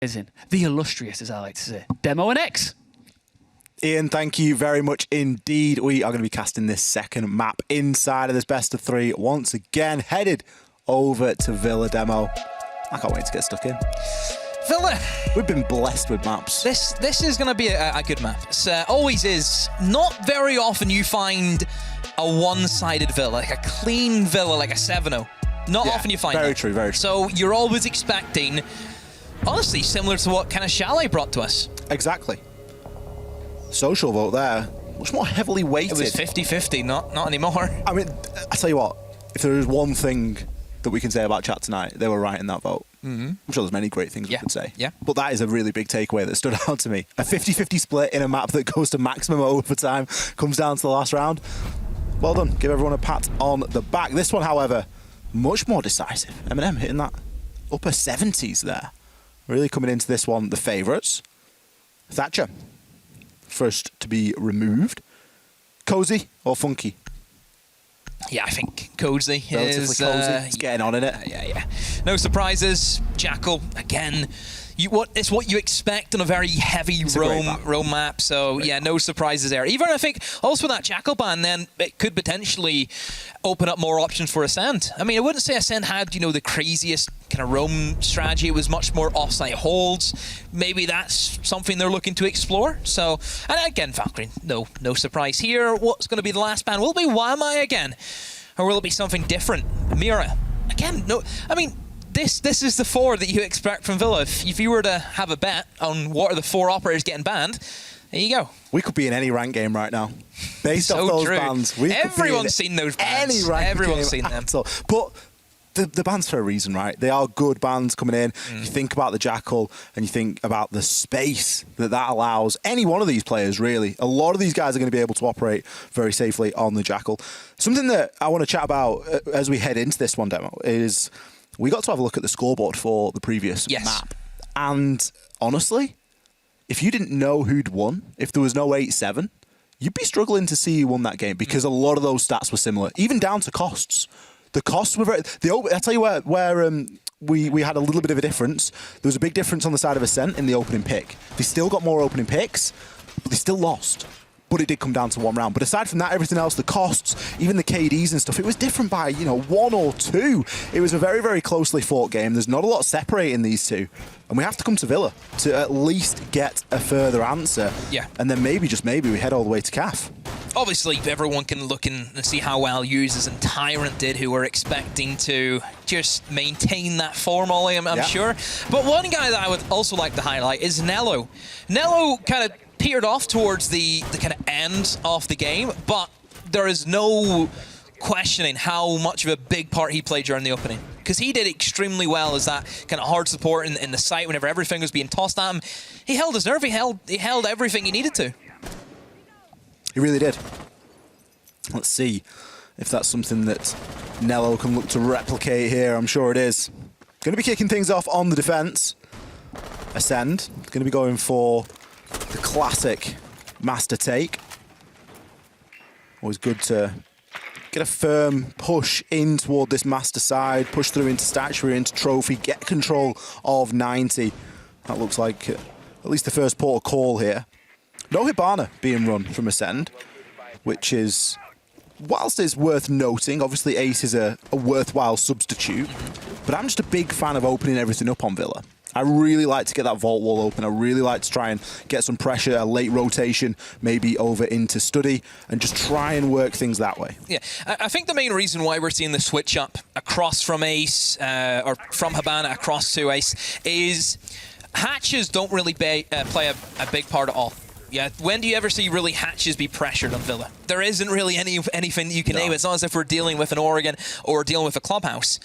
The illustrious, as I like to say. Demo and X. Ian, thank you very much indeed. We are going to be casting this second map inside of this best of 3 once again, headed over to Villa Demo. I can't wait to get stuck in. Villa. We've been blessed with maps. This is going to be a good map. It always is. Not very often you find a one-sided Villa, like a clean Villa, like a 7-0. Not often you find that. Very true, very true. So you're always expecting, honestly, similar to what kind of Chalet brought to us. Exactly. Social vote there, much more heavily weighted. It was 50-50, not anymore. I mean, I tell you what, if there is one thing that we can say about chat tonight, they were right in that vote. I'm sure there's many great things we could say. Yeah. But that is a really big takeaway that stood out to me. A 50-50 split in a map that goes to maximum overtime, comes down to the last round. Well done. Give everyone a pat on the back. This one, however, much more decisive. MNM hitting that upper 70s there. Really coming into this one, the favourites. Thatcher, first to be removed. Cozy or funky? Yeah, I think Cozy Relatively is... cozy. It's getting on in it. Yeah. No surprises. Jackal, again, it's what you expect on a very heavy roam map. So, yeah, no surprises there. Even, I think, also with that Jackal ban, then it could potentially open up more options for Acend. I mean, I wouldn't say Acend had, the craziest kind of roam strategy. It was much more offsite holds. Maybe that's something they're looking to explore. So, and again, Valkyrie, no surprise here. What's going to be the last ban? Will it be Wamai again? Or will it be something different? Mira. Again, no. I mean, this is the 4 that you expect from Villa. If you were to have a bet on what are the 4 operators getting banned, there you go. We could be in any rank game right now. Based so off those true. bans. Everyone's seen those bans. Any rank Everyone's seen them. But the bans for a reason, right? They are good bans coming in. You think about the Jackal and you think about the space that allows any one of these players, really. A lot of these guys are going to be able to operate very safely on the Jackal. Something that I want to chat about as we head into this one demo is we got to have a look at the scoreboard for the previous map. And honestly, if you didn't know who'd won, if there was no 8-7, you'd be struggling to see who won that game because a lot of those stats were similar, even down to costs. The costs were very... I'll tell you where we had a little bit of a difference. There was a big difference on the side of Acend in the opening pick. They still got more opening picks, but they still lost. But it did come down to 1 round. But aside from that, everything else, the costs, even the KDs and stuff, it was different by, 1 or 2. It was a very, very closely fought game. There's not a lot separating these two. And we have to come to Villa to at least get a further answer. Yeah. And then maybe, just maybe, we head all the way to CAF. Obviously, everyone can look and see how well users and Tyrant did, who were expecting to just maintain that form, Ollie, I'm sure. But one guy that I would also like to highlight is Nello. Nello kind of petered off towards the kind of end of the game, but there is no questioning how much of a big part he played during the opening. Because he did extremely well as that kind of hard support in the site whenever everything was being tossed at him. He held his nerve, he held everything he needed to. He really did. Let's see if that's something that Nello can look to replicate here. I'm sure it is. Going to be kicking things off on the defense. Acend, going to be going for the classic master take. Always good to get a firm push in toward this master side, push through into statuary, into trophy, get control of 90. That looks like at least the first port of call here. No Hibana being run from Acend, which is, whilst it's worth noting, obviously Ace is a worthwhile substitute, but I'm just a big fan of opening everything up on Villa. I really like to get that vault wall open. I really like to try and get some pressure, a late rotation, maybe over into study, and just try and work things that way. Yeah, I think the main reason why we're seeing the switch up across from Ace, or from Hibana across to Ace, is hatches don't really play a big part at all. Yeah, when do you ever see really hatches be pressured on Villa? There isn't really anything you can name. It's not as if we're dealing with an Oregon or dealing with a clubhouse.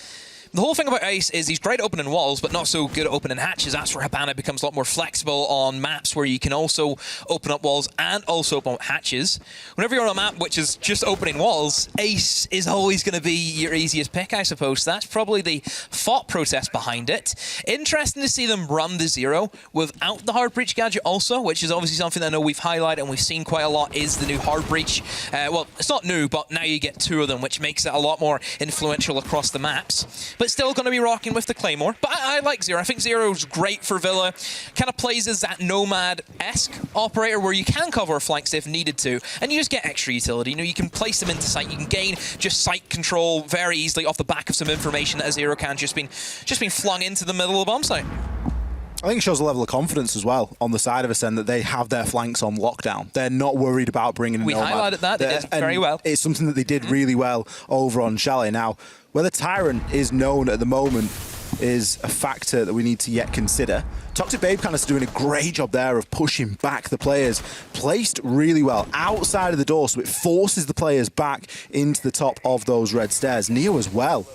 The whole thing about Ace is he's great at opening walls, but not so good at opening hatches. That's where Hibana becomes a lot more flexible on maps where you can also open up walls and also open up hatches. Whenever you're on a map which is just opening walls, Ace is always going to be your easiest pick, I suppose. That's probably the thought process behind it. Interesting to see them run the 0 without the hard breach gadget also, which is obviously something I know we've highlighted and we've seen quite a lot, is the new hard breach. Well, it's not new, but now you get 2 of them, which makes it a lot more influential across the maps. But but still going to be rocking with the Claymore. But I like Zero. I think Zero's great for Villa. Kind of plays as that Nomad-esque operator where you can cover flanks if needed to, and you just get extra utility. You know, you can place them into site. You can gain just site control very easily off the back of some information that a Zero can just been flung into the middle of the bomb site. I think it shows a level of confidence as well on the side of Acend that they have their flanks on lockdown. They're not worried about bringing in Nomad. We highlighted that. They did very well. It's something that they did really well over on Chalet. Now, whether Tyrant is known at the moment is a factor that we need to yet consider. Toxic Babe kind of doing a great job there of pushing back the players. Placed really well outside of the door, so it forces the players back into the top of those red stairs. Neo as well.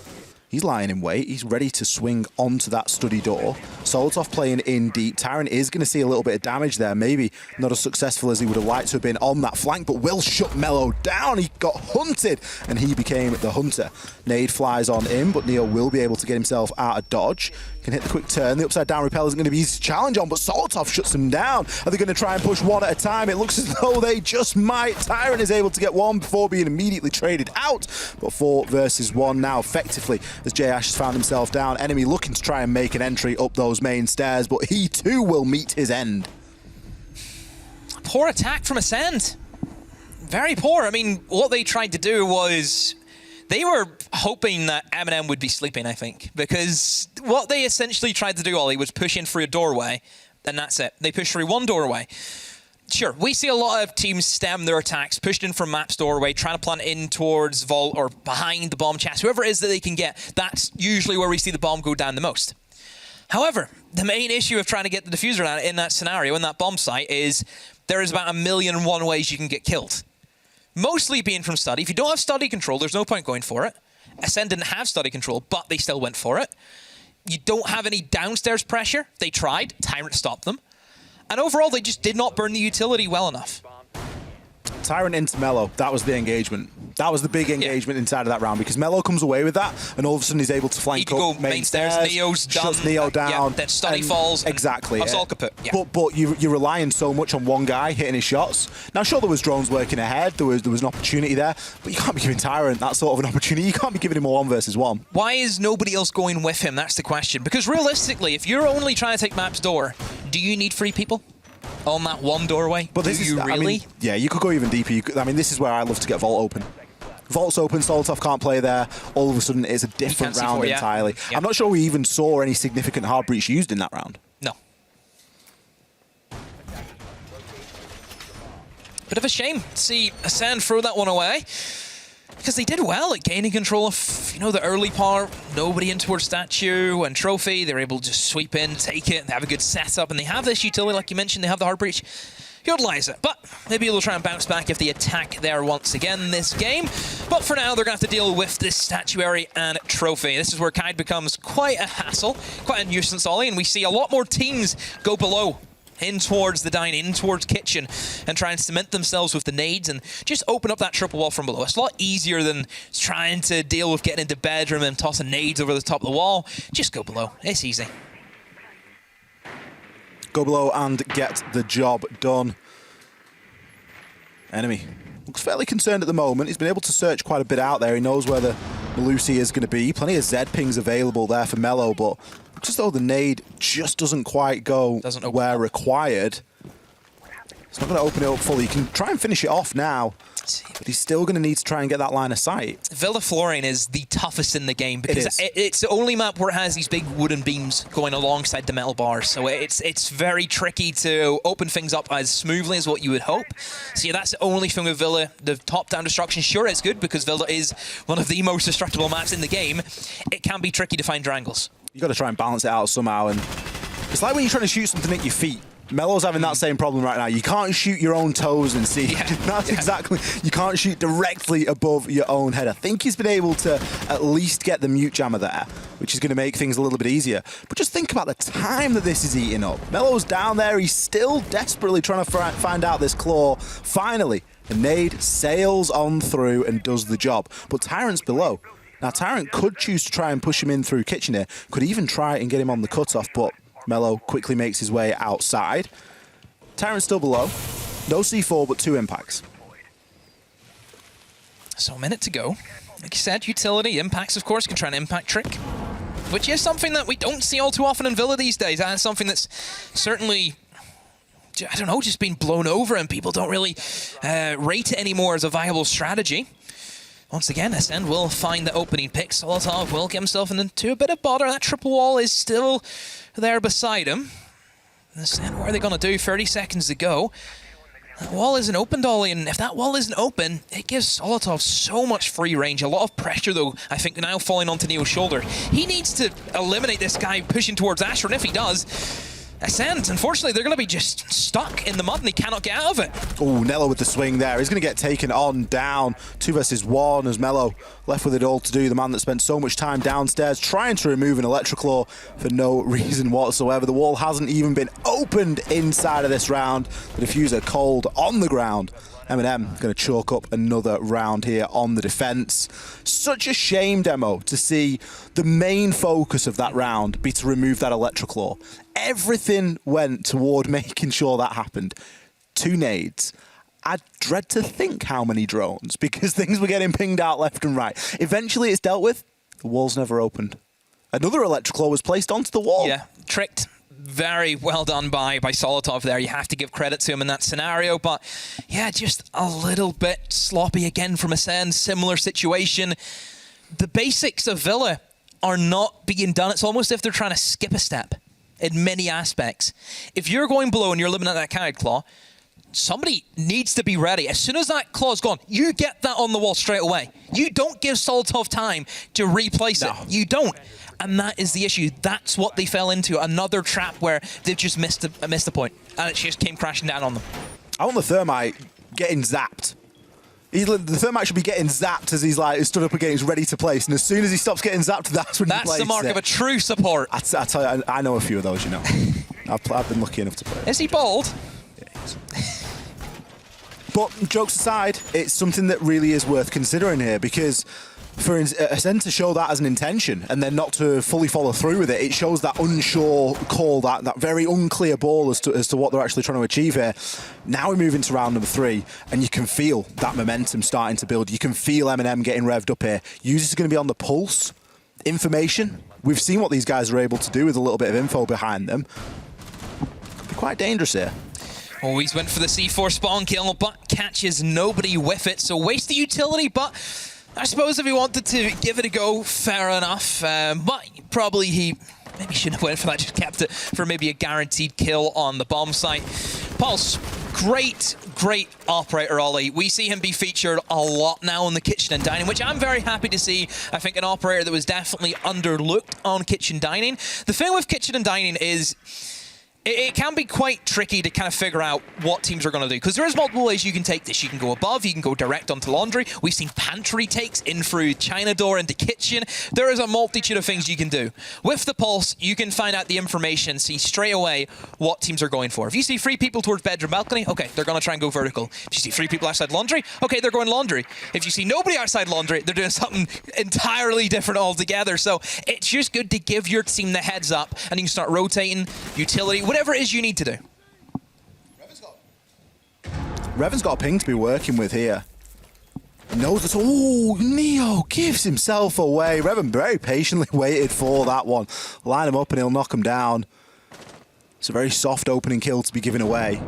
He's lying in wait. He's ready to swing onto that study door. Solotov playing in deep. Tyrant is going to see a little bit of damage there. Maybe not as successful as he would have liked to have been on that flank, but will shut Mello down. He got hunted, and he became the hunter. Nade flies on in, but Neo will be able to get himself out of dodge. Can hit the quick turn. The upside down repel isn't going to be easy to challenge on, but Solotov shuts him down. Are they going to try and push one at a time? It looks as though they just might. Tyrant is able to get one before being immediately traded out, but 4 versus 1 now effectively as J Ash has found himself down. Enemy looking to try and make an entry up those main stairs, but he too will meet his end. Poor attack from Acend. Very poor. I mean, what they tried to do was they were hoping that MNM would be sleeping, I think, because what they essentially tried to do, Ollie, was push in through a doorway, and that's it. They pushed through one doorway. Sure, we see a lot of teams stem their attacks, pushed in from Map's doorway, trying to plant in towards Vault or behind the bomb chest, whoever it is that they can get. That's usually where we see the bomb go down the most. However, the main issue of trying to get the diffuser down in that scenario, in that bomb site, is there is about 1,000,001 ways you can get killed. Mostly being from study. If you don't have study control, there's no point going for it. Acend didn't have study control, but they still went for it. You don't have any downstairs pressure. They tried. Tyrant stopped them. And overall, they just did not burn the utility well enough. Tyrant into Mello, that was the engagement. That was the big engagement inside of that round, because Mello comes away with that, and all of a sudden he's able to flank up main stairs. Neo's done. Shuts Neo down. Then study falls. Exactly. That's all kaput. Yeah. But you're relying so much on one guy hitting his shots. Now, sure, there was drones working ahead. There was an opportunity there, but you can't be giving Tyrant that sort of an opportunity. You can't be giving him a 1 versus 1. Why is nobody else going with him? That's the question. Because realistically, if you're only trying to take Map's door, do you need 3 people on that one doorway? But this do is, you really? I mean, yeah, you could go even deeper. I mean, this is where I love to get Vault open. Vault's open, Solotov can't play there. All of a sudden, it's a different round entirely. Yeah. I'm not sure we even saw any significant hard breach used in that round. No. Bit of a shame to see Acend throw that one away, because they did well at gaining control of, you know, the early part. Nobody in towards statue and trophy. They were able to just sweep in, take it, they have a good setup, and they have this utility, like you mentioned. They have the hard breach. Utilize it, but maybe they'll try and bounce back if they attack there once again this game. But for now, they're going to have to deal with this statuary and trophy. This is where Kide becomes quite a hassle, quite a nuisance, Ollie, and we see a lot more teams go below, in towards the dine, in towards kitchen, and try and cement themselves with the nades and just open up that triple wall from below. It's a lot easier than trying to deal with getting into bedroom and tossing nades over the top of the wall. Just go below. It's easy. Go below and get the job done. Enemy looks fairly concerned at the moment. He's been able to search quite a bit out there. He knows where the Lucy is going to be. Plenty of Z pings available there for Mello, but looks as though the nade just doesn't quite go where required. It's not going to open it up fully. You can try and finish it off now, but he's still going to need to try and get that line of sight. Villa Flooring is the toughest in the game because it's the only map where it has these big wooden beams going alongside the metal bars. So it's very tricky to open things up as smoothly as what you would hope. So yeah, that's the only thing with Villa. The top-down destruction, sure, it's good because Villa is one of the most destructible maps in the game. It can be tricky to find triangles. You've got to try and balance it out somehow. And it's like when you're trying to shoot something at your feet. Mello's having that same problem right now. You can't shoot your own toes and see. Yeah. That's exactly. You can't shoot directly above your own head. I think he's been able to at least get the mute jammer there, which is going to make things a little bit easier. But just think about the time that this is eating up. Mello's down there. He's still desperately trying to find out this claw. Finally, the nade sails on through and does the job. But Tyrant's below. Now, Tyrant could choose to try and push him in through kitchen here. Could even try and get him on the cutoff, but Mello quickly makes his way outside. Tyrant's still below. No C4, but 2 impacts. So a minute to go. Like you said, utility, impacts, of course, can try an impact trick. which is something that we don't see all too often in Villa these days. That's something that's certainly, I don't know, just been blown over, and people don't really rate it anymore as a viable strategy. Once again, Acend will find the opening pick. Solotov will get himself into a bit of bother. That triple wall is still there beside him. Acend, what are they going to do? 30 seconds to go. That wall isn't open, Dolly, and if that wall isn't open, it gives Solotov so much free range. A lot of pressure, though, I think, now falling onto Neo's shoulder. He needs to eliminate this guy pushing towards Asher, and if he does, Acend, unfortunately, they're going to be just stuck in the mud and they cannot get out of it. Oh, Nello with the swing there. He's going to get taken on down. 2 versus 1 as Mello left with it all to do. The man that spent so much time downstairs trying to remove an Electroclaw for no reason whatsoever. The wall hasn't even been opened inside of this round. The diffuser cold on the ground. MNM going to chalk up another round here on the defense. Such a shame, Demo, to see the main focus of that round be to remove that Electroclaw. Everything went toward making sure that happened. 2 nades. I dread to think how many drones, because things were getting pinged out left and right. Eventually it's dealt with. The wall's never opened. Another Electroclaw was placed onto the wall. Yeah, tricked. Very well done by Solotov there. You have to give credit to him in that scenario. But yeah, just a little bit sloppy again from Acend. Similar situation. The basics of Villa are not being done. It's almost as if they're trying to skip a step in many aspects. If you're going below and you're living at that carried claw, somebody needs to be ready. As soon as that claw's gone, you get that on the wall straight away. You don't give Solotov time to replace it. You don't. And that is the issue. That's what they fell into. Another trap where they've just missed the point. And it just came crashing down on them. I want the Thermite getting zapped. The Thermite should be getting zapped as he's like stood up again, he's ready to place. And as soon as he stops getting zapped, that's when he plays. That's the mark of a true support. I tell you, I know a few of those, you know. I've been lucky enough to play. Is he bald? Yeah, but jokes aside, it's something that really is worth considering here, because for Acend to show that as an intention and then not to fully follow through with it, it shows that unsure call, that very unclear ball as to what they're actually trying to achieve here. Now we move into round number 3, and you can feel that momentum starting to build. You can feel MNM getting revved up here. Users are going to be on the pulse. Information. We've seen what these guys are able to do with a little bit of info behind them. Could be quite dangerous here. Always went for the C4 spawn kill, but catches nobody with it. So waste the utility, but I suppose if he wanted to give it a go, fair enough. But probably he maybe shouldn't have went for that, just kept it for maybe a guaranteed kill on the bomb site. Pulse, great operator, Ollie. We see him be featured a lot now in the kitchen and dining, which I'm very happy to see. I think an operator that was definitely underlooked on kitchen dining. The thing with kitchen and dining is it can be quite tricky to kind of figure out what teams are going to do, because there is multiple ways you can take this. You can go above, you can go direct onto laundry. We've seen pantry takes in through China door into kitchen. There is a multitude of things you can do. With the Pulse, you can find out the information, see straight away what teams are going for. If you see 3 people towards bedroom balcony, okay, they're going to try and go vertical. If you see 3 people outside laundry, okay, they're going laundry. If you see nobody outside laundry, they're doing something entirely different altogether. So it's just good to give your team the heads up, and you can start rotating, utility, whatever it is you need to do. Revan's got a ping to be working with here. Knows that. Oh, Neo gives himself away. Revan very patiently waited for that one. Line him up and he'll knock him down. It's a very soft opening kill to be given away.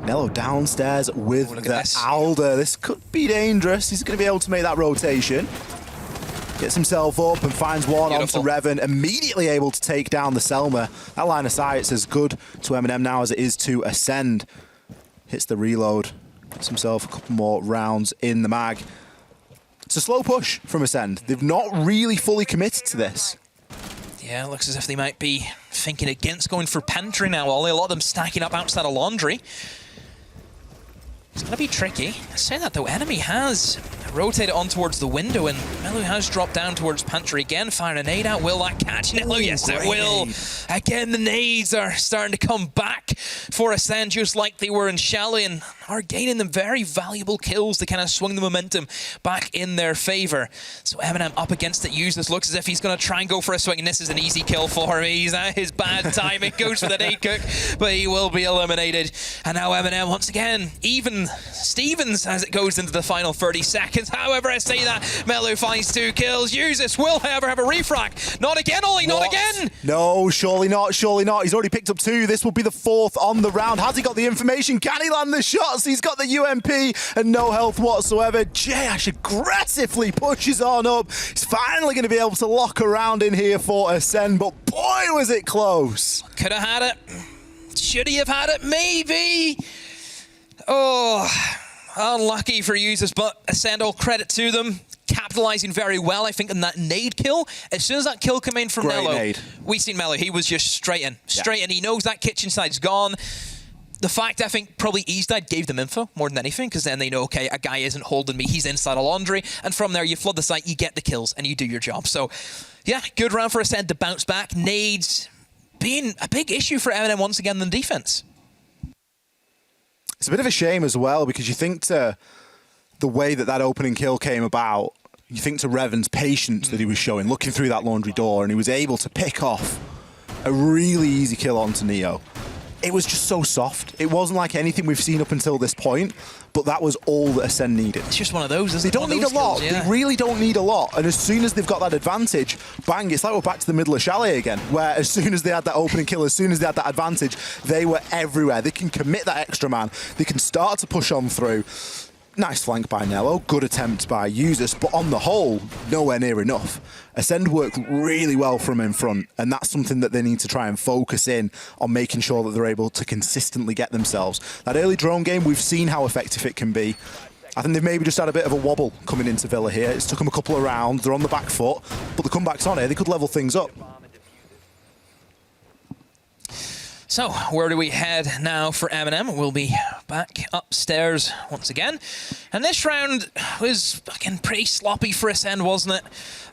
Nello downstairs with the Alder. This could be dangerous. He's going to be able to make that rotation. Gets himself up and finds one onto Revan, immediately able to take down the Selma. That line of sight's as good to MNM now as it is to Acend. Hits the reload, gets himself a couple more rounds in the mag. It's a slow push from Acend. They've not really fully committed to this. Yeah, it looks as if they might be thinking against going for pantry now, Ollie. A lot of them stacking up outside of laundry. It's going to be tricky. I say that though, enemy has rotated on towards the window, and Melu has dropped down towards pantry again, firing a nade out. Will that catch Nello? Yes, it will. Again, the nades are starting to come back for Acend, just like they were in Shelly, and are gaining them very valuable kills to kind of swing the momentum back in their favor. So MNM up against it. Use this. Looks as if he's going to try and go for a swing, and this is an easy kill for him. He's at his bad timing. Goes for the nade cook, but he will be eliminated. And now MNM once again, even Stevens as it goes into the final 30 seconds. seconds. However, I say that, Melo finds 2 kills. Uses will, however, have a refrag. Not again, Ollie, not again! No, surely not, surely not. He's already picked up 2. This will be the 4th on the round. Has he got the information? Can he land the shots? He's got the UMP and no health whatsoever. J-Ash aggressively pushes on up. He's finally going to be able to lock around in here for Acend, but boy, was it close. Could have had it. Should he have had it? Maybe. Oh, unlucky for users, but Acend, all credit to them. Capitalizing very well, I think, on that nade kill. As soon as that kill came in from Great Melo, nade. we seen Melo. He was just straight in. He knows that kitchen side's gone. The fact, I think, probably Eastide gave them info more than anything, because then they know, okay, a guy isn't holding me, he's inside a laundry, and from there you flood the site, you get the kills, and you do your job. So, yeah, good round for Acend to bounce back. Nades being a big issue for MNM once again in defense. It's a bit of a shame as well, because you think to the way that opening kill came about, you think to Revan's patience that he was showing, looking through that laundry door, and he was able to pick off a really easy kill onto Neo. It was just so soft. It wasn't like anything we've seen up until this point, but that was all that Acend needed. It's just one of those, isn't it? They don't need a lot. They really don't need a lot. And as soon as they've got that advantage, bang, it's like we're back to the middle of Chalet again, where as soon as they had that opening kill, as soon as they had that advantage, they were everywhere. They can commit that extra man. They can start to push on through. Nice flank by Nello, good attempt by users, but on the whole, nowhere near enough. Acend worked really well from in front, and that's something that they need to try and focus in on, making sure that they're able to consistently get themselves. That early drone game, we've seen how effective it can be. I think they've maybe just had a bit of a wobble coming into Villa here. It's took them a couple of rounds, they're on the back foot, but the comeback's on here, they could level things up. So, where do we head now for MNM? We'll be back upstairs once again. And this round was fucking pretty sloppy for Acend, wasn't it?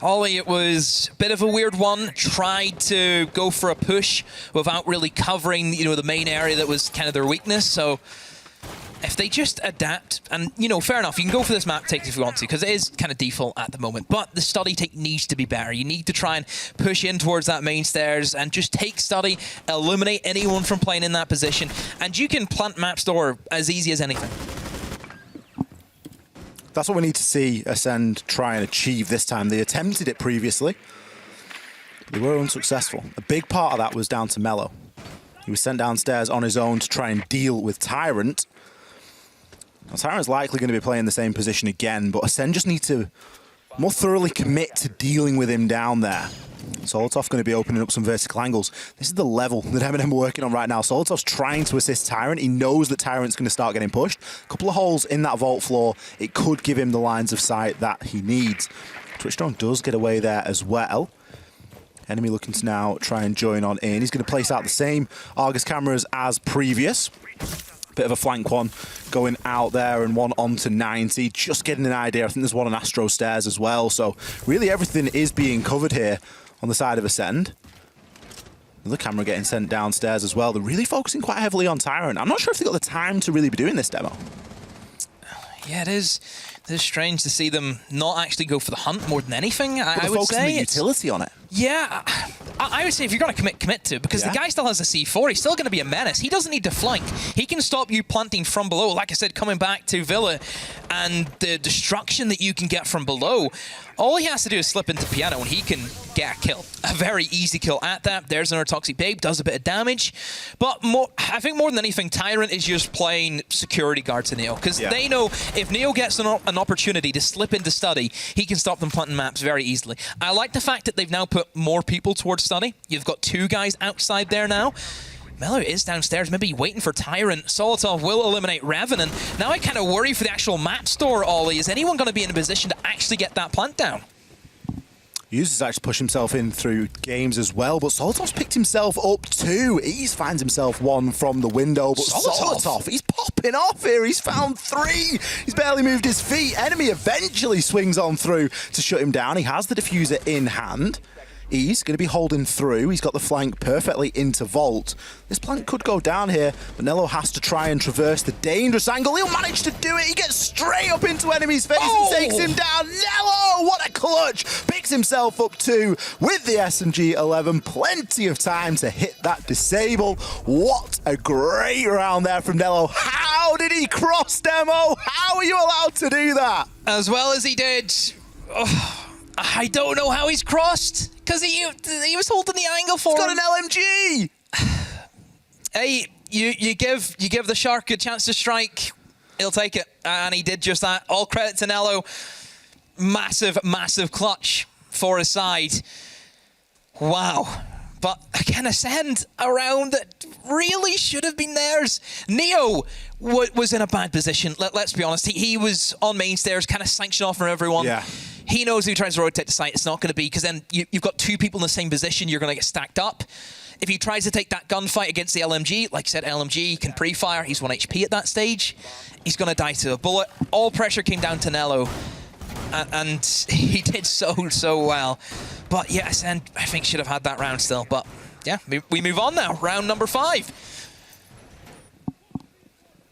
Ollie, it was a bit of a weird one. Tried to go for a push without really covering, the main area that was kind of their weakness. So, if they just adapt, and, fair enough, you can go for this map take if you want to, because it is kind of default at the moment, but the study take needs to be better. You need to try and push in towards that main stairs and just take study, eliminate anyone from playing in that position, and you can plant map store as easy as anything. That's what we need to see Acend try and achieve this time. They attempted it previously. They were unsuccessful. A big part of that was down to Melo. He was sent downstairs on his own to try and deal with Tyrant. Now, Tyrant's likely going to be playing the same position again, but Acend just need to more thoroughly commit to dealing with him down there. Solotov going to be opening up some vertical angles. This is the level that MNM are working on right now. Solotov's trying to assist Tyrant. He knows that Tyrant's going to start getting pushed. A couple of holes in that vault floor. It could give him the lines of sight that he needs. Twitchdrone does get away there as well. Enemy looking to now try and join on in. He's going to place out the same Argus cameras as previous. Bit of a flank one going out there and one onto 90. Just getting an idea. I think there's one on Astro stairs as well. So really everything is being covered here on the side of Acend. Another camera getting sent downstairs as well. They're really focusing quite heavily on Tyrant. I'm not sure if they've got the time to really be doing this demo. Yeah, it is. It's strange to see them not actually go for the hunt more than anything. I would focusing say the utility on it. Yeah, I would say if you're going to commit to it, because the guy still has a C4, he's still going to be a menace. He doesn't need to flank. He can stop you planting from below. Like I said, coming back to Villa and the destruction that you can get from below, all he has to do is slip into Piano and he can get a kill. A very easy kill at that. There's another Toxic Babe, does a bit of damage. But I think more than anything, Tyrant is just playing security guard to Neo, because they know if Neo gets an opportunity to slip into study, he can stop them planting maps very easily. I like the fact that they've now put more people towards study. You've got 2 guys outside there now. Melo is downstairs, maybe waiting for Tyrant. Solotov will eliminate Revenant. Now I kind of worry for the actual map store, Ollie. Is anyone going to be in a position to actually get that plant down? Uses actually push himself in through games as well, but Solotov's picked himself up too. He finds himself one from the window, but Solotov, he's popping off here. He's found 3. He's barely moved his feet. Enemy eventually swings on through to shut him down. He has the diffuser in hand. He's going to be holding through. He's got the flank perfectly into Vault. This plant could go down here, but Nello has to try and traverse the dangerous angle. He'll manage to do it. He gets straight up into enemy's face and takes him down. Nello, what a clutch. Picks himself up too with the SMG-11. Plenty of time to hit that disable. What a great round there from Nello. How did he cross demo? How are you allowed to do that? As well as he did, I don't know how he's crossed, because he was holding the angle for He's him. got an LMG! Hey, you give the Shark a chance to strike, he'll take it. And he did just that. All credit to Nello. Massive, massive clutch for his side. Wow. But again, Acend around that really should have been theirs. Neo was in a bad position. Let's be honest. He was on main stairs, kind of sanctioned off from everyone. Yeah. He knows if he tries to rotate the site, it's not going to be, because then you've got two people in the same position, you're going to get stacked up. If he tries to take that gunfight against the LMG, like I said, LMG can pre-fire. He's 1 HP at that stage. He's going to die to a bullet. All pressure came down to Nello. And he did so well. But yeah, Acend, I think, should have had that round still. But yeah, we move on now. Round number 5.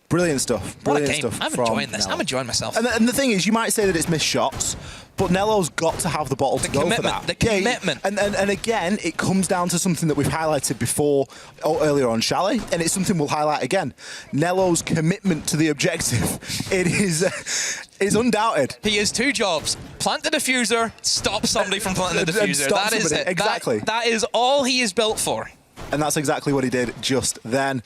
Brilliant stuff. Brilliant stuff. I'm enjoying this. I'm enjoying myself. And the thing is, you might say that it's missed shots, but Nello's got to have the bottle to go for that. The commitment. And again, it comes down to something that we've highlighted before, earlier on Chalet, and it's something we'll highlight again. Nello's commitment to the objective. It is undoubted. He has 2 jobs. Plant the diffuser, stop somebody from planting the diffuser. That is it. Exactly. That is all he is built for. And that's exactly what he did just then.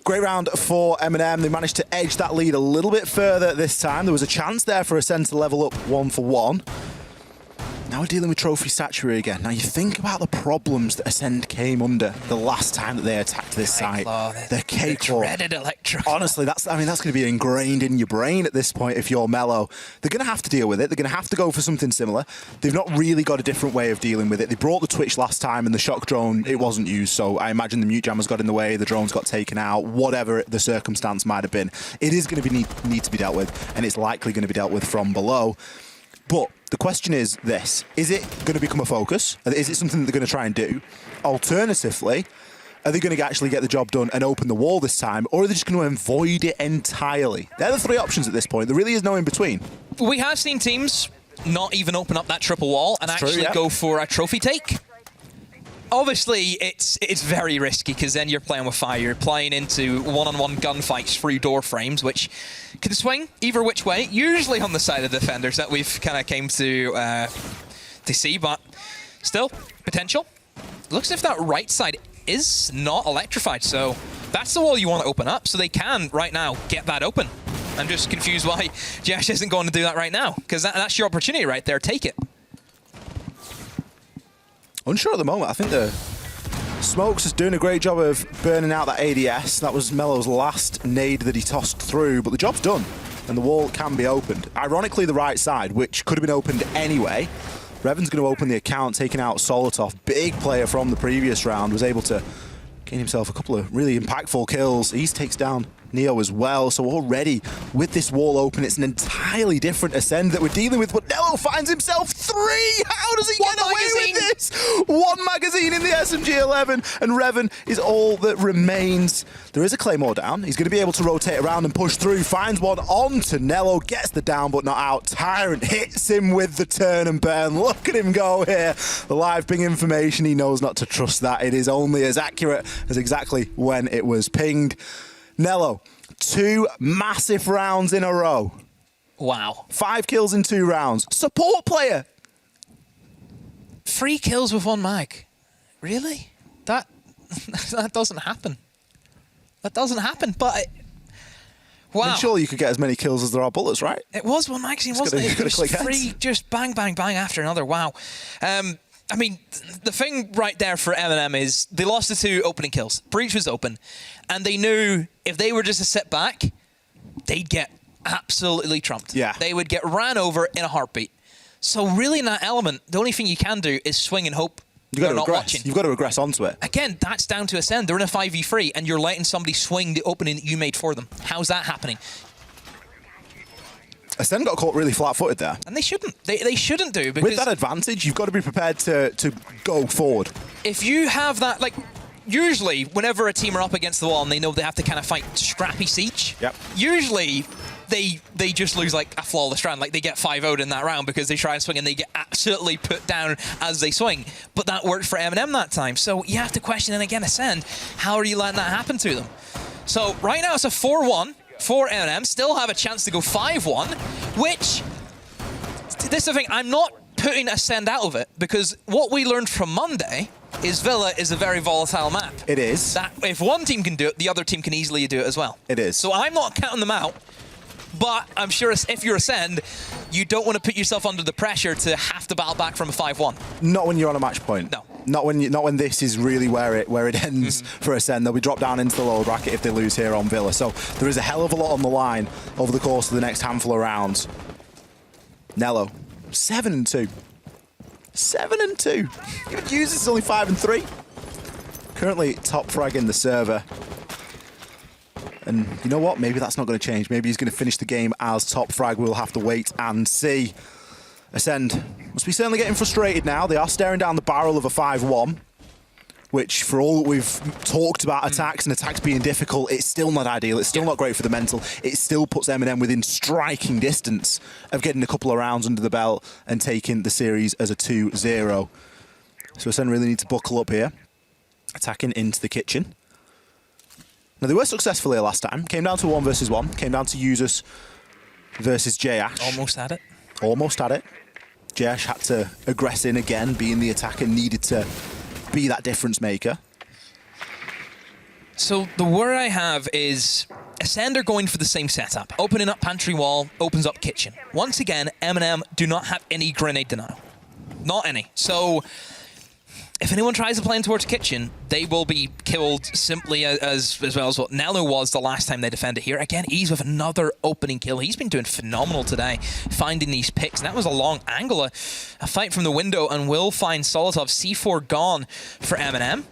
Great round for MNM. They managed to edge that lead a little bit further this time. There was a chance there for Acend to level up 1 for 1. Now we're dealing with Trophy Statuary again. Now you think about the problems that Acend came under the last time that they attacked this site. The K-Claw. The dreaded Electro. Honestly, that's going to be ingrained in your brain at this point if you're Mellow. They're going to have to deal with it. They're going to have to go for something similar. They've not really got a different way of dealing with it. They brought the Twitch last time and the shock drone, it wasn't used, so I imagine the mute jammers got in the way, the drones got taken out, whatever the circumstance might have been. It is going to need to be dealt with, and it's likely going to be dealt with from below. But the question is this: is it going to become a focus? Is it something that they're going to try and do? Alternatively, are they going to actually get the job done and open the wall this time, or are they just going to avoid it entirely? They're the 3 options at this point. There really is no in between. We have seen teams not even open up that triple wall and actually go for a trophy take. Obviously, it's very risky, because then you're playing with fire. You're playing into one-on-one gunfights through door frames, which can swing either which way, usually on the side of the defenders that we've kind of came to see, but still, potential. Looks as if that right side is not electrified, so that's the wall you want to open up, so they can, right now, get that open. I'm just confused why Josh isn't going to do that right now, because that's your opportunity right there. Take it. Unsure at the moment. I think the Smokes is doing a great job of burning out that ADS. That was Mellow's last nade that he tossed through, but the job's done, and the wall can be opened. Ironically, the right side, which could have been opened anyway. Revan's going to open the account, taking out Solotov. Big player from the previous round, was able to gain himself a couple of really impactful kills. He takes down Neo as well, so already with this wall open, it's an entirely different Acend that we're dealing with, but Nello finds himself 3! How does he get away with this? 1 magazine in the SMG-11, and Revan is all that remains. There is a Claymore down. He's going to be able to rotate around and push through, finds one onto Nello, gets the down but not out. Tyrant hits him with the turn and burn. Look at him go here. The live ping information, he knows not to trust that. It is only as accurate as exactly when it was pinged. Nello, 2 massive rounds in a row. Wow. 5 kills in 2 rounds. Support player. 3 kills with 1 mag. Really? That doesn't happen. That doesn't happen, but... Wow. I mean, surely you could get as many kills as there are bullets, right? It was 1 magazine, wasn't it? It was 3, just bang, bang, bang after another. Wow. I mean, the thing right there for MNM is they lost the 2 opening kills. Breach was open, and they knew if they were just to sit back, they'd get absolutely trumped. Yeah. They would get ran over in a heartbeat. So really in that element, the only thing you can do is swing and hope they're not watching. You've got to regress onto it. Again, that's down to Acend. They're in a 5v3, and you're letting somebody swing the opening that you made for them. How's that happening? Acend got caught really flat-footed there. And they shouldn't. They shouldn't do, because... With that advantage, you've got to be prepared to go forward. If you have that, like... Usually, whenever a team are up against the wall and they know they have to kind of fight scrappy siege, usually they just lose like a flawless round. Like they get 5-0'd in that round because they try and swing and they get absolutely put down as they swing. But that worked for MNM that time. So you have to question, and again, Acend, how are you letting that happen to them? So right now it's a 4-1. for MNM, still have a chance to go 5-1, which, this is the thing, I'm not putting Acend out of it, because what we learned from Monday is Villa is a very volatile map. It is. That if one team can do it, the other team can easily do it as well. It is. So I'm not counting them out, but I'm sure if you're Acend, you don't want to put yourself under the pressure to have to battle back from a 5-1. Not when you're on a match point. No. Not when this is really where it ends for Acend. They'll be dropped down into the lower bracket if they lose here on Villa. So there is a hell of a lot on the line over the course of the next handful of rounds. Nello, 7-2. 7-2. Even Users is only 5-3. Currently top frag in the server. And you know what? Maybe that's not going to change. Maybe he's going to finish the game as top frag. We'll have to wait and see. Acend must be certainly getting frustrated now. They are staring down the barrel of a 5-1, which for all that we've talked about attacks and attacks being difficult, it's still not ideal. It's still not great for the mental. It still puts MNM within striking distance of getting a couple of rounds under the belt and taking the series as a 2-0. So Acend really need to buckle up here. Attacking into the kitchen. Now, they were successful here last time. Came down to 1 versus 1. Came down to Users versus Jayash. Almost had it. Almost had it. Jayash had to aggress in again, being the attacker, needed to be that difference maker. So the worry I have is Acend are going for the same setup. Opening up pantry wall, opens up kitchen. Once again, MNM do not have any grenade denial. Not any. So if anyone tries to play in towards kitchen, they will be killed simply as well as what Nello was the last time they defended here. Again, he's with another opening kill. He's been doing phenomenal today, finding these picks. And that was a long angle, a fight from the window, and will find Solotov. C4 gone for MNM.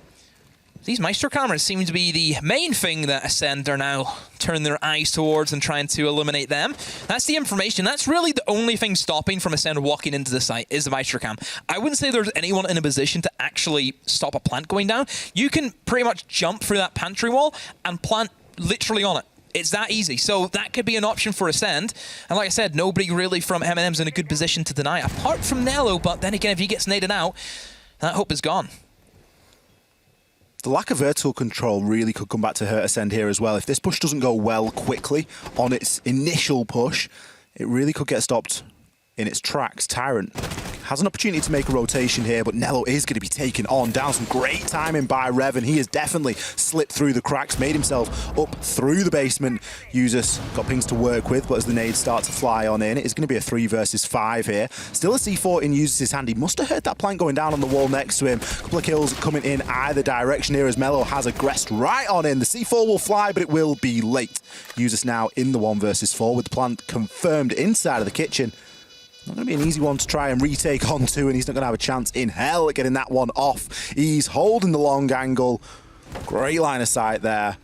These Maestro cameras seem to be the main thing that Acend are now turning their eyes towards and trying to eliminate them. That's the information. That's really the only thing stopping from Acend walking into the site is the Maestro cam. I wouldn't say there's anyone in a position to actually stop a plant going down. You can pretty much jump through that pantry wall and plant literally on it. It's that easy. So that could be an option for Acend. And like I said, nobody really from MNM's in a good position to deny, apart from Nello. But then again, if he gets naded out, that hope is gone. The lack of vertical control really could come back to hurt Acend here as well. If this push doesn't go well quickly on its initial push, it really could get stopped in its tracks. Tyrant has an opportunity to make a rotation here, but Nello is going to be taken on. Down some great timing by Rev, and he has definitely slipped through the cracks, made himself up through the basement. Users got pings to work with, but as the nades start to fly on in, it's going to be a 3 versus 5 here. Still a C4 in Users' hand. He must have heard that plant going down on the wall next to him. A couple of kills coming in either direction here as Mello has aggressed right on in. The C4 will fly, but it will be late. Users now in the 1 versus 4 with the plant confirmed inside of the kitchen. Not going to be an easy one to try and retake onto, and he's not going to have a chance in hell at getting that one off. He's holding the long angle. Great line of sight there.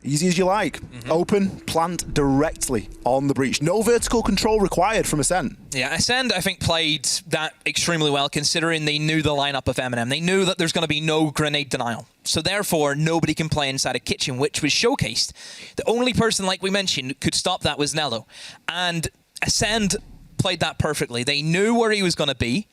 Easy as you like. Open, plant directly on the breach. No vertical control required from Acend. Yeah, Acend, I think, played that extremely well, considering they knew the lineup of MNM. They knew that there's going to be no grenade denial. So therefore, nobody can play inside a kitchen, which was showcased. The only person, like we mentioned, could stop that was Nello. And Acend played that perfectly. They knew where he was going to be,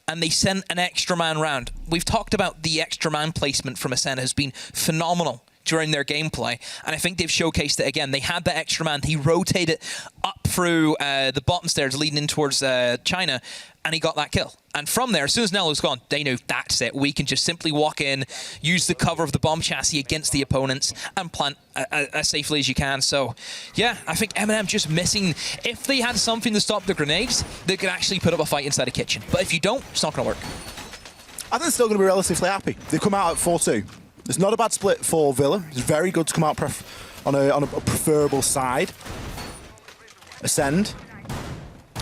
and they sent an extra man round. We've talked about the extra man placement from Acend has been phenomenal during their gameplay, and I think they've showcased it again. They had that extra man. He rotated up through the bottom stairs leading in towards China, and he got that kill. And from there, as soon as Nello's gone, they knew that's it. We can just simply walk in, use the cover of the bomb chassis against the opponents, and plant as safely as you can. So, yeah, I think MNM just missing. If they had something to stop the grenades, they could actually put up a fight inside a kitchen. But if you don't, it's not going to work. I think they're still going to be relatively happy. They've come out at 4-2. It's not a bad split for Villa. It's very good to come out on a preferable side. Acend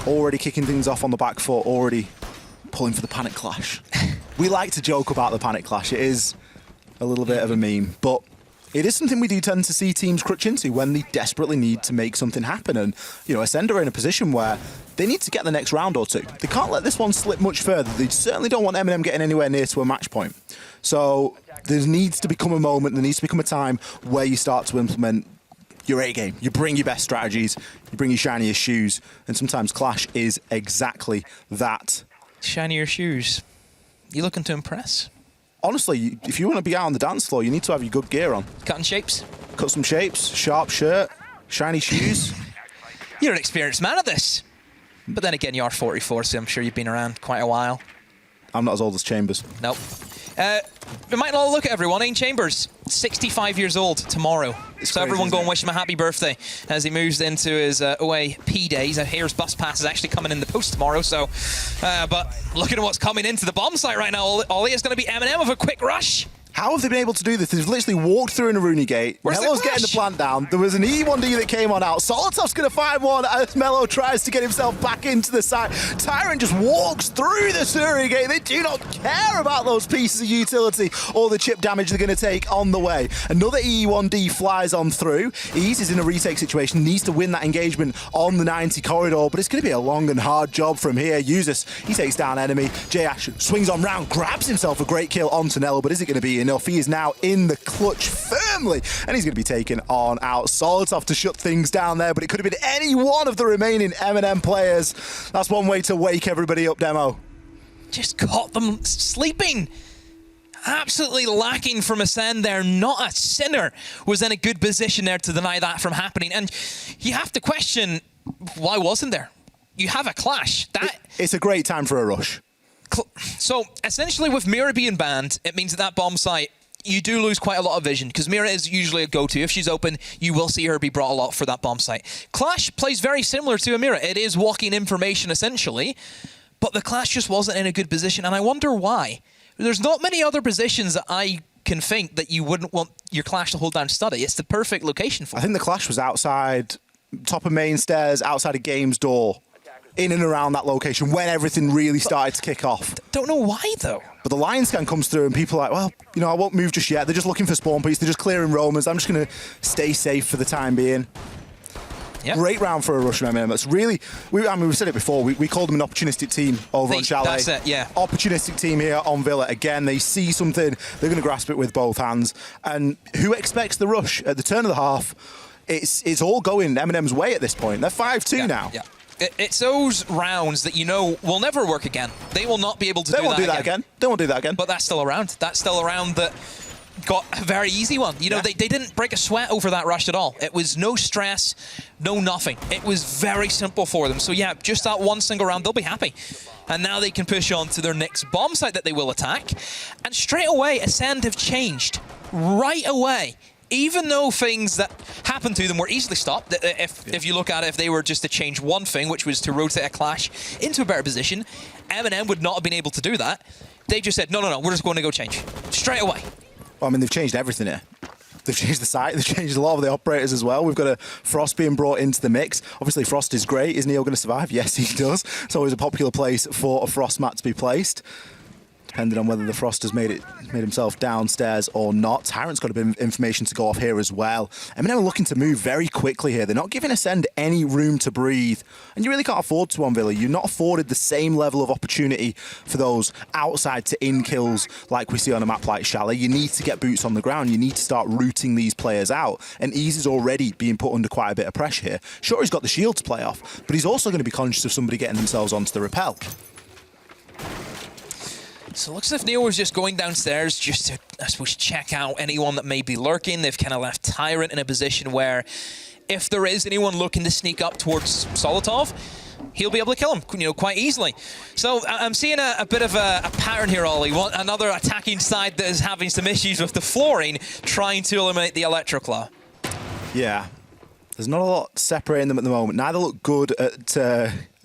already kicking things off on the back foot, already pulling for the panic clash. We like to joke about the panic clash. It is a little bit of a meme, but it is something we do tend to see teams crutch into when they desperately need to make something happen. And, you know, Acend are in a position where they need to get the next round or two. They can't let this one slip much further. They certainly don't want MNM getting anywhere near to a match point. So there needs to become a moment, there needs to become a time where you start to implement your A game. You bring your best strategies, you bring your shiniest shoes, and sometimes Clash is exactly that. Shinier shoes. You looking to impress? Honestly, if you want to be out on the dance floor, you need to have your good gear on. Cutting shapes? Cut some shapes, sharp shirt, Shiny shoes. You're an experienced man at this. But then again, you are 44, so I'm sure you've been around quite a while. I'm not as old as Chambers. Nope. We might not look at everyone. Ian Chambers, 65 years old tomorrow. It's so crazy, everyone go and isn't it? wish him a happy birthday as he moves into his OAP days. I hear his bus pass is actually coming in the post tomorrow. So, but looking at what's coming into the bomb site right now, Ollie, is going to be MNM with a quick rush. How have they been able to do this? They've literally walked through in a Rooney gate. Where's the Melo's clash? getting the plant down. There was an E1D that came on out. Solotov's going to find one as Melo tries to get himself back into the site. Tyrant just walks through the Surrey gate. They do not care about those pieces of utility or the chip damage they're going to take on the way. Another E1D flies on through. Ease is in a retake situation, needs to win that engagement on the 90 corridor, but it's going to be a long and hard job from here. Usus, he takes down enemy. J-Ash swings on round, grabs himself a great kill on Tonello, but is it going to be enough? He is now in the clutch firmly, and he's going to be taken on out. Solotov to shut things down there, but it could have been any one of the remaining MNM players. That's one way to wake everybody up, Demo. Just caught them sleeping. Absolutely lacking from Acend there. Not a sinner was in a good position there to deny that from happening. And you have to question, why wasn't there? You have a clash. It's a great time for a rush. So essentially with Mira being banned, it means that bomb site, you do lose quite a lot of vision, because Mira is usually a go-to. If she's open, you will see her be brought a lot for that bomb site. Clash plays very similar to Amira. It is walking information, essentially, but the Clash just wasn't in a good position, and I wonder why. There's not many other positions that I can think that you wouldn't want your Clash to hold down study. It's the perfect location for it. I think the Clash was outside, top of main stairs, outside of Game's door, in and around that location when everything really started to kick off. Don't know why, though. But the lion scan comes through and people are like, well, you know, I won't move just yet. They're just looking for spawn points. They're just clearing roamers. I'm just going to stay safe for the time being. Yep. Great round for a Russian MNM. That's really, we've said it before, we called them an opportunistic team over on Chalet. That's it, yeah. Opportunistic team here on Villa. Again, they see something, they're going to grasp it with both hands. And who expects the rush? At the turn of the half, it's all going MNM's way at this point. They're 5-2 now. Yeah. It's those rounds that you know will never work again. They will not be able to do that again. They won't do that again. They won't do that again. But that's still a round. That's still a round that got a very easy one. You know, they didn't break a sweat over that rush at all. It was no stress, no nothing. It was very simple for them. So yeah, just that one single round, they'll be happy. And now they can push on to their next bomb site that they will attack. And straight away, Acend have changed. Right away. Even though things that happened to them were easily stopped, if you look at it, if they were just to change one thing, which was to rotate a Clash into a better position, MNM would not have been able to do that. They just said, no, we're just going to go change. Straight away. Well, I mean, they've changed everything here. They've changed the site, they've changed a lot of the operators as well. We've got a Frost being brought into the mix. Obviously, Frost is great. Is Neo going to survive? Yes, he does. It's always a popular place for a Frost mat to be placed, depending on whether the Frost has made himself downstairs or not. Tyrant's got a bit of information to go off here as well. MNM are looking to move very quickly here. They're not giving Acend any room to breathe. And you really can't afford to on Villa. You're not afforded the same level of opportunity for those outside to in kills like we see on a map like Chalet. You need to get boots on the ground. You need to start rooting these players out. And Ease is already being put under quite a bit of pressure here. Sure, he's got the shield to play off, but he's also going to be conscious of somebody getting themselves onto the rappel. So it looks as if Neo was just going downstairs just to, I suppose, check out anyone that may be lurking. They've kind of left Tyrant in a position where if there is anyone looking to sneak up towards Solotov, he'll be able to kill him, you know, quite easily. So I'm seeing a bit of a pattern here, Ollie. Another attacking side that is having some issues with the flooring, trying to eliminate the Electroclaw. Yeah. There's not a lot separating them at the moment. Neither look good at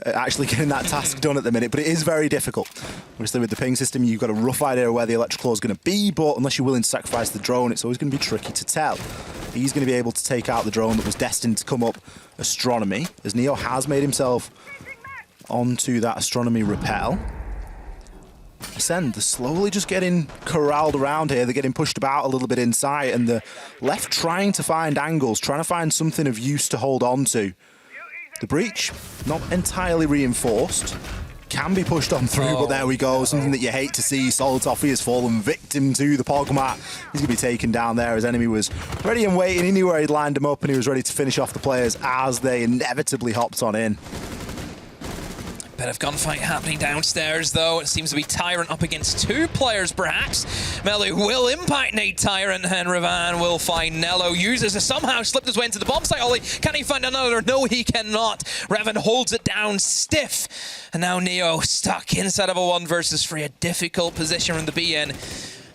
actually getting that task done at the minute, but it is very difficult. Obviously, with the ping system, you've got a rough idea of where the Electroclaw is going to be, but unless you're willing to sacrifice the drone, it's always going to be tricky to tell. He's going to be able to take out the drone that was destined to come up Astronomy, as Neo has made himself onto that Astronomy rappel. Acend, they're slowly just getting corralled around here. They're getting pushed about a little bit inside, and the left trying to find angles, trying to find something of use to hold on to. The breach, not entirely reinforced. Can be pushed on through, but there we go. Something that you hate to see. Solotov has fallen victim to the Pogmat. He's going to be taken down there. His enemy was ready and waiting. He knew where he'd lined him up, and he was ready to finish off the players as they inevitably hopped on in. Bit of gunfight happening downstairs, though. It seems to be Tyrant up against 2 players, perhaps. Melu will impact Nate Tyrant, and Revan will find Nello. Uses has somehow slipped his way into the bomb site. Ollie, can he find another? No, he cannot. Revan holds it down stiff. And now Neo stuck inside of a 1 versus 3. A difficult position from the BN.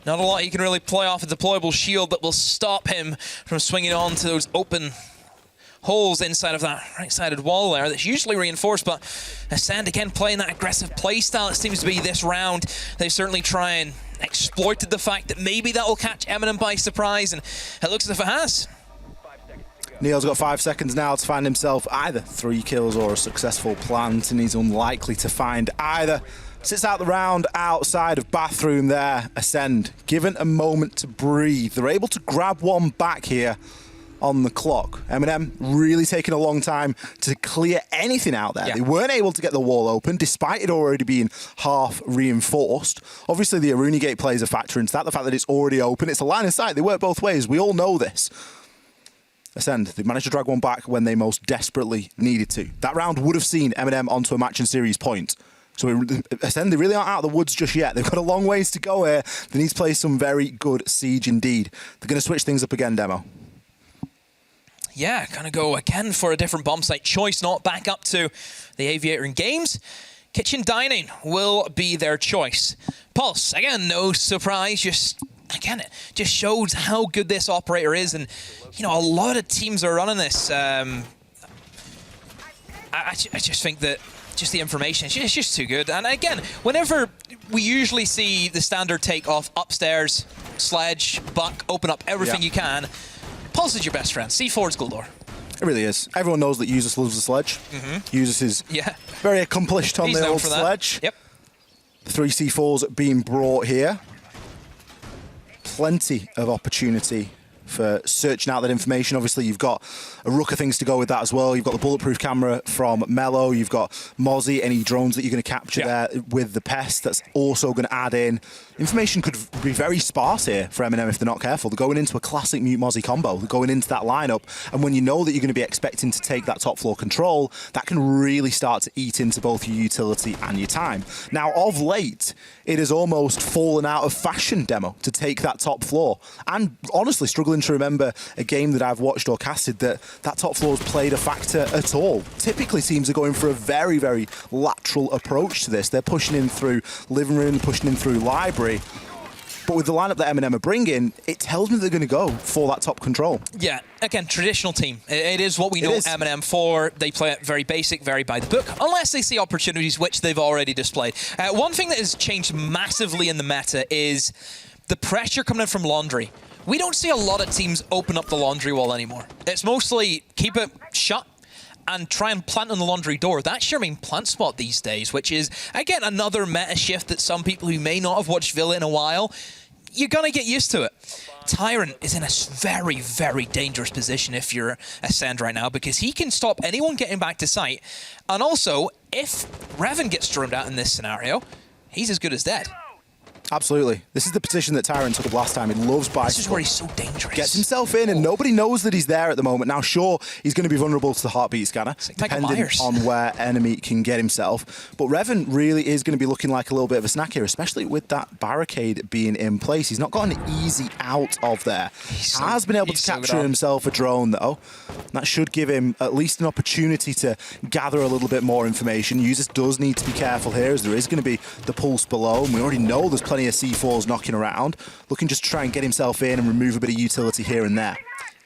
Not a lot he can really play off a deployable shield that will stop him from swinging on to those open holes inside of that right-sided wall there that's usually reinforced, but Acend again playing that aggressive playstyle. It seems to be this round. They certainly try and exploited the fact that maybe that will catch MNM by surprise, and it looks as if it has. Neo's got 5 seconds now to find himself either 3 kills or a successful plant, and he's unlikely to find either. Sits out the round outside of bathroom there. Acend, given a moment to breathe. They're able to grab one back here on the clock. MNM really taking a long time to clear anything out there. Yeah. They weren't able to get the wall open, despite it already being half reinforced. Obviously, the Aruni gate plays a factor into that. The fact that it's already open, it's a line of sight. They work both ways. We all know this. Acend, they managed to drag one back when they most desperately needed to. That round would have seen MNM onto a match and series point. So Acend, they really aren't out of the woods just yet. They've got a long ways to go here. They need to play some very good siege indeed. They're going to switch things up again, Demo. Yeah, gonna go again for a different bomb site choice, not back up to the Aviator in games. Kitchen Dining will be their choice. Pulse, again, no surprise, again, it just shows how good this operator is, and you know, a lot of teams are running this. I just think that just the information, it's just too good. And again, whenever we usually see the standard take off upstairs, sledge, buck, open up everything you can, Pulse is your best friend. C4's Gildor. It really is. Everyone knows that Usus loves the sledge. Usus is very accomplished on the old sledge. Yep. The 3 C4s being brought here. Plenty of opportunity for searching out that information. Obviously, you've got a rook of things to go with that as well. You've got the bulletproof camera from Mello. You've got Mozzie, any drones that you're going to capture there with the Pest. That's also going to add in. Information could be very sparse here for MNM if they're not careful. They're going into a classic Mute Mozzie combo. They're going into that lineup, and when you know that you're going to be expecting to take that top floor control, that can really start to eat into both your utility and your time. Now, of late, it has almost fallen out of fashion, Demo, to take that top floor. And honestly, struggling to remember a game that I've watched or casted that top floor's played a factor at all. Typically, teams are going for a very, very lateral approach to this. They're pushing in through living room, pushing in through library. But with the lineup that MNM are bringing, it tells me they're going to go for that top control. Yeah, again, traditional team. It is what we know MNM for. They play it very basic, very by the book, unless they see opportunities, which they've already displayed. One thing that has changed massively in the meta is the pressure coming in from Laundry. We don't see a lot of teams open up the Laundry wall anymore. It's mostly keep it shut and try and plant on the Laundry door. That's your main plant spot these days, which is, again, another meta shift that some people who may not have watched Villa in a while, you're going to get used to it. Tyrant is in a very, very dangerous position if you're Acend right now, because he can stop anyone getting back to site. And also, if Revan gets stormed out in this scenario, he's as good as dead. Absolutely. This is the position that Tyrant took up last time. He loves bicycle. This is where he's so dangerous. Gets himself in, and nobody knows that he's there at the moment. Now, sure, he's going to be vulnerable to the heartbeat scanner, depending on where enemy can get himself. But Revan really is going to be looking like a little bit of a snack here, especially with that barricade being in place. He's not got an easy out of there. Has been able to capture himself a drone, though. That should give him at least an opportunity to gather a little bit more information. Usus does need to be careful here, as there is going to be the pulse below, and we already know there's plenty of C4s knocking around, looking just to try and get himself in and remove a bit of utility here and there.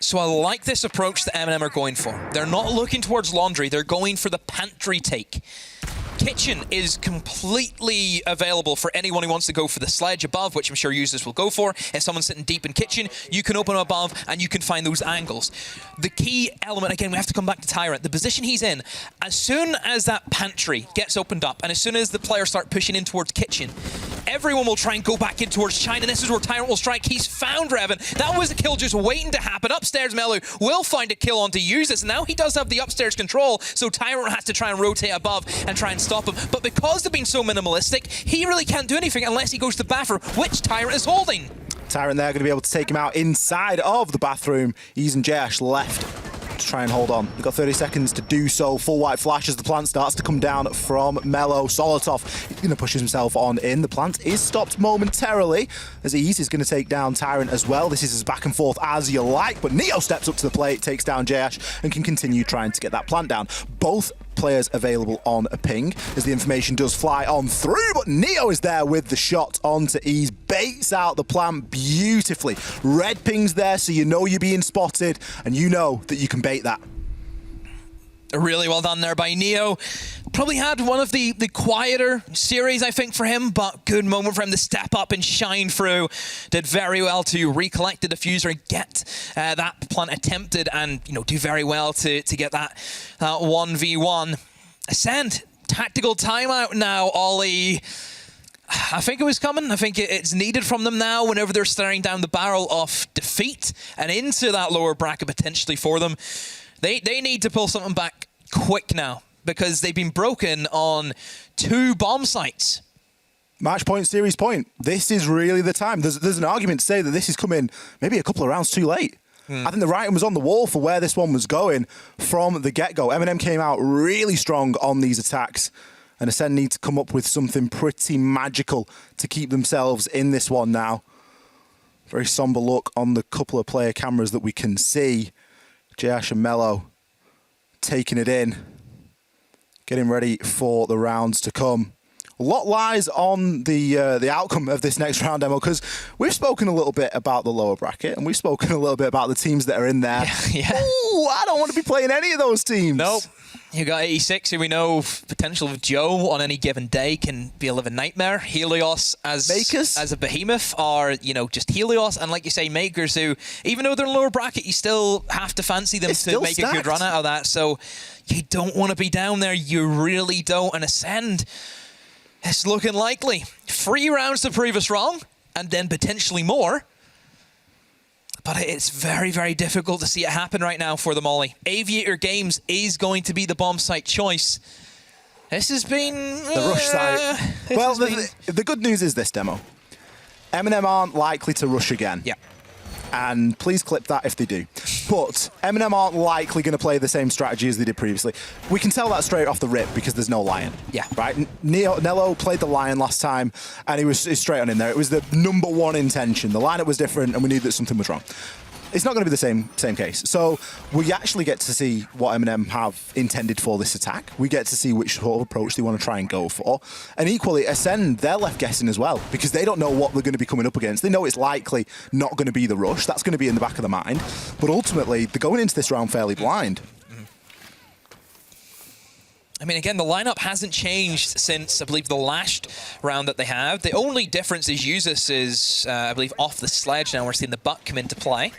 So I like this approach that MNM are going for. They're not looking towards Laundry, they're going for the pantry take. Kitchen is completely available for anyone who wants to go for the sledge above, which I'm sure users will go for. If someone's sitting deep in Kitchen, you can open above and you can find those angles. The key element, again, we have to come back to Tyrant. The position he's in, as soon as that pantry gets opened up and as soon as the players start pushing in towards Kitchen, everyone will try and go back in towards China. This is where Tyrant will strike. He's found Revan. That was a kill just waiting to happen. Upstairs, Melu will find a kill onto Usus. Now he does have the upstairs control, so Tyrant has to try and rotate above and try and stop him. But because they're being so minimalistic, he really can't do anything unless he goes to the bathroom, which Tyrant is holding. Tyrant there going to be able to take him out inside of the bathroom. Ease and Jash left to try and hold on. They've got 30 seconds to do so. Full white flash as the plant starts to come down from Mello. Solotov is going to push himself on in. The plant is stopped momentarily as Ease is going to take down Tyrant as well. This is as back and forth as you like, but Neo steps up to the plate, takes down Jash, and can continue trying to get that plant down. Both players available on a ping as the information does fly on through, but Neo is there with the shot onto Ease, baits out the plant beautifully. Red pings there, so you know you're being spotted and you know that you can bait that. Really well done there by Neo. Probably had one of the quieter series, I think, for him, but good moment for him to step up and shine through. Did very well to recollect the diffuser and get that plant attempted and, you know, do very well to get that 1v1. Acend, tactical timeout now, Ollie. I think it was coming. I think it's needed from them now whenever they're staring down the barrel of defeat and into that lower bracket potentially for them. They need to pull something back quick now because they've been broken on 2 bomb sites. Match point, series point. This is really the time. There's an argument to say that this is coming maybe a couple of rounds too late. I think the writing was on the wall for where this one was going from the get-go. MNM came out really strong on these attacks, and Acend need to come up with something pretty magical to keep themselves in this one now. Very somber look on the couple of player cameras that we can see. Jash and Mello taking it in, getting ready for the rounds to come. A lot lies on the outcome of this next round, Demo, because we've spoken a little bit about the lower bracket and we've spoken a little bit about the teams that are in there. Yeah. Ooh, I don't want to be playing any of those teams. Nope. You got 86, who we know potential of Joe on any given day can be a living nightmare. Helios as a behemoth, or, you know, just Helios. And like you say, Makers, who, even though they're in lower bracket, you still have to fancy them to make a good run out of that. So you don't want to be down there. You really don't. And Acend, it's looking likely. 3 rounds to prove us wrong, and then potentially more. But it's very, very difficult to see it happen right now for them, Ollie. Aviator Games is going to be the bomb site choice. This has been... the rush site. Well, the good news is this, Demo. MNM aren't likely to rush again. Yeah. And please clip that if they do. But MNM aren't likely going to play the same strategy as they did previously. We can tell that straight off the rip because there's no Lion. Yeah. Right? Nello played the Lion last time and he was straight on in there. It was the #1 intention. The lineup was different and we knew that something was wrong. It's not going to be the same case. So we actually get to see what MNM have intended for this attack. We get to see which sort of approach they want to try and go for. And equally, Acend, they're left guessing as well because they don't know what they're going to be coming up against. They know it's likely not going to be the rush. That's going to be in the back of the mind. But ultimately, they're going into this round fairly blind. I mean, again, the lineup hasn't changed since, I believe, the last round that they have. The only difference is Usus is, I believe, off the sledge now. We're seeing the Buck come into play.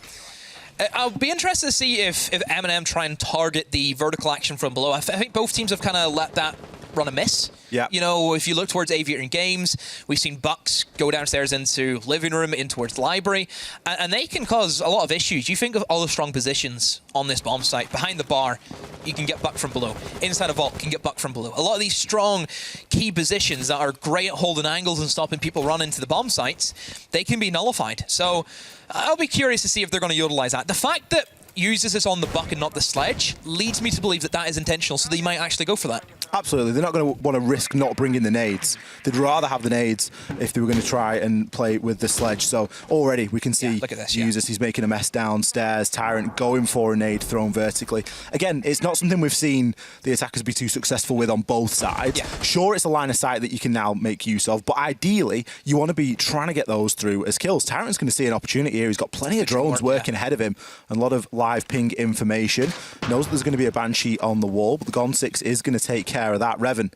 I'll be interested to see if MNM try and target the vertical action from below. I think both teams have kind of let that run amiss. Yeah. You know, if you look towards Aviator Games, we've seen Bucks go downstairs into living room, in towards library, and they can cause a lot of issues. You think of all the strong positions on this bomb site. Behind the bar, you can get Buck from below. Inside a vault, you can get Buck from below. A lot of these strong key positions that are great at holding angles and stopping people run into the bomb sites, they can be nullified. So I'll be curious to see if they're going to utilize that. The fact that uses this on the Buck and not the sledge leads me to believe that that is intentional, so they might actually go for that. Absolutely. They're not going to want to risk not bringing the nades. They'd rather have the nades if they were going to try and play with the sledge. So already we can see look at this, Usus, he's making a mess downstairs. Tyrant going for a nade thrown vertically. Again, it's not something we've seen the attackers be too successful with on both sides. Yeah. Sure, it's a line of sight that you can now make use of, but ideally you want to be trying to get those through as kills. Tyrant's going to see an opportunity here. He's got plenty of drones working ahead of him and a lot of live ping information. Knows that there's going to be a Banshee on the wall, but the Gon 6 is going to take care of that. Revan,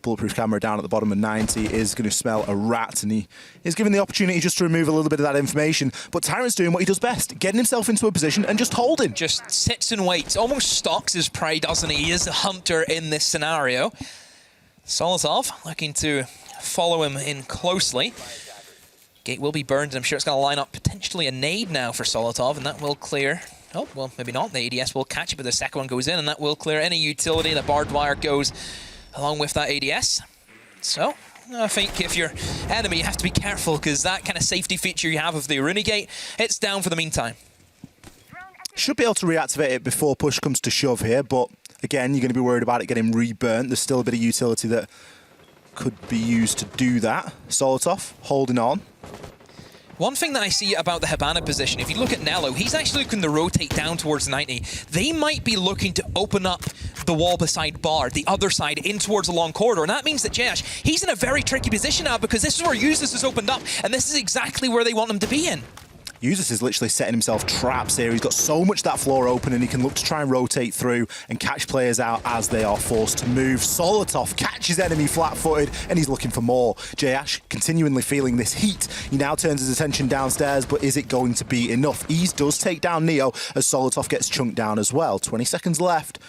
bulletproof camera down at the bottom of 90, is going to smell a rat, and he is given the opportunity just to remove a little bit of that information. But Tyrant's doing what he does best, getting himself into a position and just holding. Just sits and waits, almost stalks his prey, doesn't he? He is a hunter in this scenario. Solotov looking to follow him in closely. Gate will be burned, and I'm sure it's going to line up potentially a nade now for Solotov, and that will clear. Oh, well, maybe not. The ADS will catch it, but the second one goes in, and that will clear any utility. The barbed wire goes along with that ADS. So, I think if you're enemy, you have to be careful, because that kind of safety feature you have of the Runigate, it's down for the meantime. Should be able to reactivate it before push comes to shove here, but again, you're going to be worried about it getting reburnt. There's still a bit of utility that could be used to do that. Solotov holding on. One thing that I see about the Hibana position, if you look at Nello, he's actually looking to rotate down towards 90. They might be looking to open up the wall beside Bar, the other side, in towards the long corridor. And that means that Jayash, he's in a very tricky position now because this is where Useless has opened up, and this is exactly where they want him to be in. Useless is literally setting himself traps here. He's got so much that floor open and he can look to try and rotate through and catch players out as they are forced to move. Solotov catches enemy flat-footed and he's looking for more. Jayash continually feeling this heat. He now turns his attention downstairs, but is it going to be enough? Ease does take down Neo as Solotov gets chunked down as well. 20 seconds left.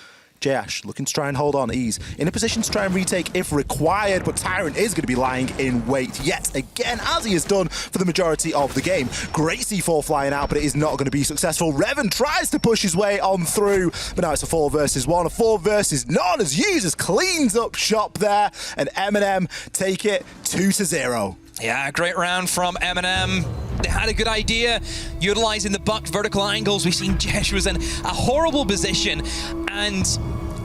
Jayash looking to try and hold on. Ease in a position to try and retake if required, but Tyrant is going to be lying in wait yet again, as he has done for the majority of the game. Great C4 flying out, but it is not going to be successful. Revan tries to push his way on through, but now it's a 4 versus 1, a 4 versus none as Users cleans up shop there, and MNM take it 2-0. Yeah, great round from MNM. They had a good idea, utilizing the bucked vertical angles. We've seen Jesh was in a horrible position, and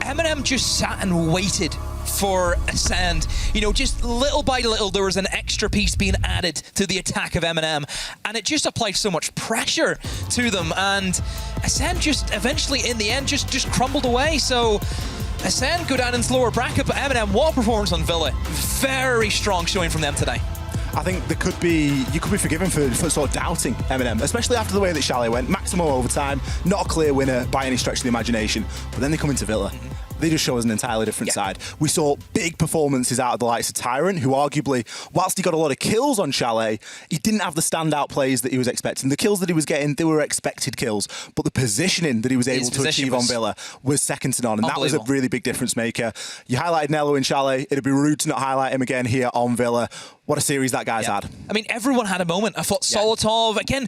MNM just sat and waited for Acend. You know, just little by little, there was an extra piece being added to the attack of MNM, and it just applied so much pressure to them, and Acend just eventually, in the end, just crumbled away. So Acend go down into lower bracket, but MNM, what a performance on Villa. Very strong showing from them today. I think you could be forgiven for sort of doubting MNM, especially after the way that Chalet went. Maximum overtime, not a clear winner by any stretch of the imagination. But then they come into Villa. They just show us an entirely different side. We saw big performances out of the likes of Tyrant, who arguably, whilst he got a lot of kills on Chalet, he didn't have the standout plays that he was expecting. The kills that he was getting, they were expected kills, but the positioning that he was able to achieve on Villa was second to none, and that was a really big difference maker. You highlighted Nello in Chalet. It'd be rude to not highlight him again here on Villa. What a series that guy's had. I mean, everyone had a moment. I thought Solotov, again,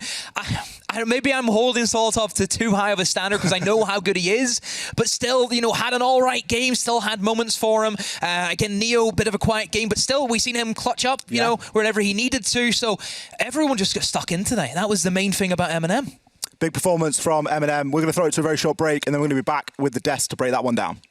maybe I'm holding Solotov to too high of a standard because I know how good he is, but still, you know, had an all right game, still had moments for him. Again, Neo, bit of a quiet game, but still, we've seen him clutch up, you know, wherever he needed to. So everyone just got stuck in today. That was the main thing about MNM. Big performance from MNM. We're going to throw it to a very short break, and then we're going to be back with the desk to break that one down.